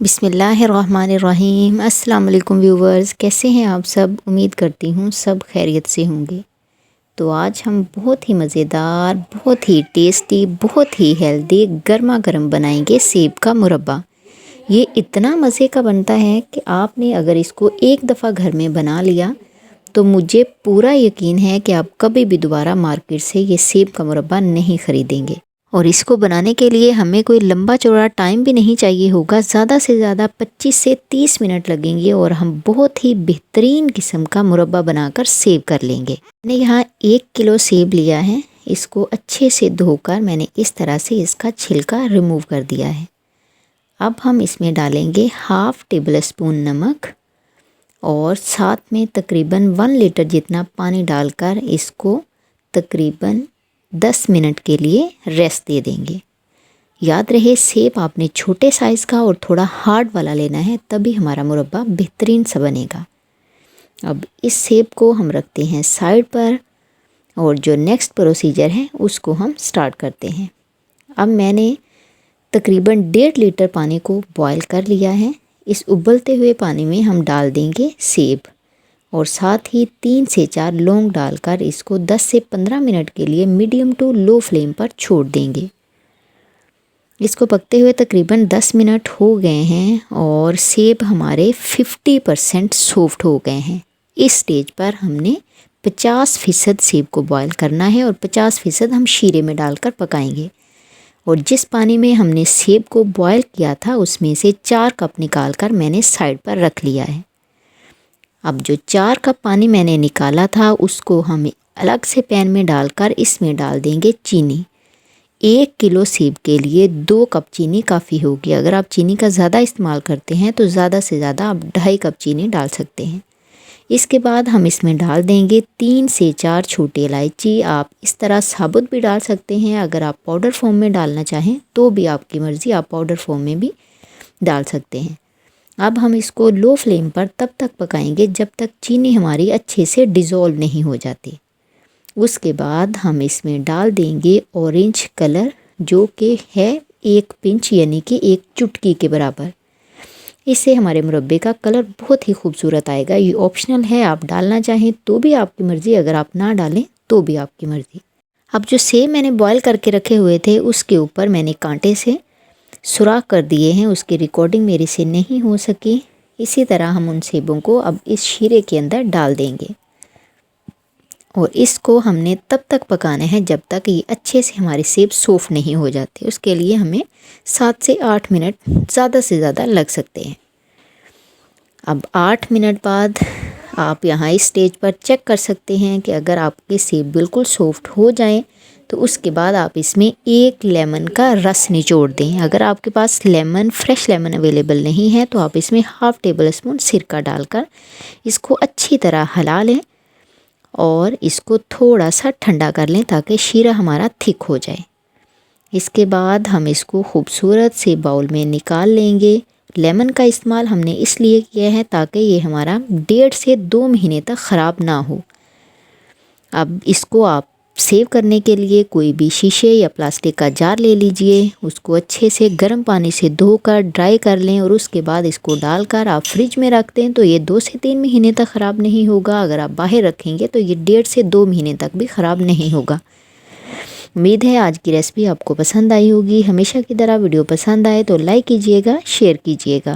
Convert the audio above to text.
बिस्मिल्लाहिर्रहमानिर्रहीम। अस्सलाम वालेकुम व्यूवर्स, कैसे हैं आप सब? उम्मीद करती हूँ सब खैरियत से होंगे। तो आज हम बहुत ही मज़ेदार, बहुत ही टेस्टी, बहुत ही हेल्दी गर्मा गर्म बनाएंगे सेब का मुरब्बा। ये इतना मज़े का बनता है कि आपने अगर इसको एक दफ़ा घर में बना लिया तो मुझे पूरा यकीन है कि आप कभी भी दोबारा मार्केट से ये सेब का मुरब्बा नहीं ख़रीदेंगे। और इसको बनाने के लिए हमें कोई लंबा चौड़ा टाइम भी नहीं चाहिए होगा। ज़्यादा से ज़्यादा 25 से 30 मिनट लगेंगे और हम बहुत ही बेहतरीन किस्म का मुरब्बा बनाकर सेव कर लेंगे। मैंने यहाँ 1 किलो सेब लिया है। इसको अच्छे से धोकर मैंने इस तरह से इसका छिलका रिमूव कर दिया है। अब हम इसमें डालेंगे हाफ़ टेबल स्पून नमक और साथ में तकरीबन 1 लीटर जितना पानी डालकर इसको तकरीबन 10 मिनट के लिए रेस्ट दे देंगे। याद रहे सेब आपने छोटे साइज़ का और थोड़ा हार्ड वाला लेना है, तभी हमारा मुरब्बा बेहतरीन सा बनेगा। अब इस सेब को हम रखते हैं साइड पर और जो नेक्स्ट प्रोसीजर है उसको हम स्टार्ट करते हैं। अब मैंने तकरीबन 1.5 लीटर पानी को बॉयल कर लिया है। इस उबलते हुए पानी में हम डाल देंगे सेब और साथ ही 3 से 4 लौंग डालकर इसको 10 से 15 मिनट के लिए मीडियम टू लो फ्लेम पर छोड़ देंगे। इसको पकते हुए तकरीबन 10 मिनट हो गए हैं और सेब हमारे 50% सॉफ्ट हो गए हैं। इस स्टेज पर हमने 50% सेब को बॉयल करना है और 50% हम शीरे में डालकर पकाएंगे। और जिस पानी में हमने सेब को बॉयल किया था उसमें से 4 कप निकालकर मैंने साइड पर रख लिया है। अब जो 4 कप पानी मैंने निकाला था उसको हम अलग से पैन में डालकर इसमें डाल देंगे चीनी। 1 किलो सेब के लिए 2 कप चीनी काफ़ी होगी। अगर आप चीनी का ज़्यादा इस्तेमाल करते हैं तो ज़्यादा से ज़्यादा आप 2.5 कप चीनी डाल सकते हैं। इसके बाद हम इसमें डाल देंगे 3 से 4 छोटी इलायची। आप इस तरह साबुत भी डाल सकते हैं। अगर आप पाउडर फॉर्म में डालना चाहें तो भी आपकी मर्ज़ी, आप पाउडर फॉर्म में भी डाल सकते हैं। अब हम इसको लो फ्लेम पर तब तक पकाएंगे जब तक चीनी हमारी अच्छे से डिज़ोल्व नहीं हो जाती। उसके बाद हम इसमें डाल देंगे ऑरेंज कलर, जो कि है 1 पिंच यानी कि 1 चुटकी के बराबर। इससे हमारे मुरब्बे का कलर बहुत ही खूबसूरत आएगा। ये ऑप्शनल है, आप डालना चाहें तो भी आपकी मर्ज़ी, अगर आप ना डालें तो भी आपकी मर्ज़ी। अब जो सेब मैंने बॉयल करके रखे हुए थे उसके ऊपर मैंने कांटे से सुराख कर दिए हैं। उसकी रिकॉर्डिंग मेरे से नहीं हो सकी। इसी तरह हम उन सेबों को अब इस शीरे के अंदर डाल देंगे और इसको हमने तब तक पकाना है जब तक ये अच्छे से हमारे सेब सॉफ्ट नहीं हो जाते। उसके लिए हमें 7 से 8 मिनट ज़्यादा से ज़्यादा लग सकते हैं। अब 8 मिनट बाद आप यहाँ इस स्टेज पर चेक कर सकते हैं कि अगर आपके सेब बिल्कुल सॉफ्ट हो जाएं तो उसके बाद आप इसमें 1 लेमन का रस निचोड़ दें। अगर आपके पास लेमन, फ्रेश लेमन अवेलेबल नहीं है तो आप इसमें हाफ़ टेबल स्पून सिरका डालकर इसको अच्छी तरह हिला लें और इसको थोड़ा सा ठंडा कर लें ताकि शीरा हमारा थिक हो जाए। इसके बाद हम इसको खूबसूरत से बाउल में निकाल लेंगे। लेमन का इस्तेमाल हमने इसलिए किया है ताकि ये हमारा 1.5 से 2 महीने तक ख़राब ना हो। अब इसको आप सेव करने के लिए कोई भी शीशे या प्लास्टिक का जार ले लीजिए। उसको अच्छे से गर्म पानी से धोकर ड्राई कर लें और उसके बाद इसको डालकर आप फ्रिज में रख दें तो ये 2 से 3 महीने तक ख़राब नहीं होगा। अगर आप बाहर रखेंगे तो ये 1.5 से 2 महीने तक भी ख़राब नहीं होगा। उम्मीद है आज की रेसिपी आपको पसंद आई होगी। हमेशा की तरह वीडियो पसंद आए तो लाइक कीजिएगा, शेयर कीजिएगा।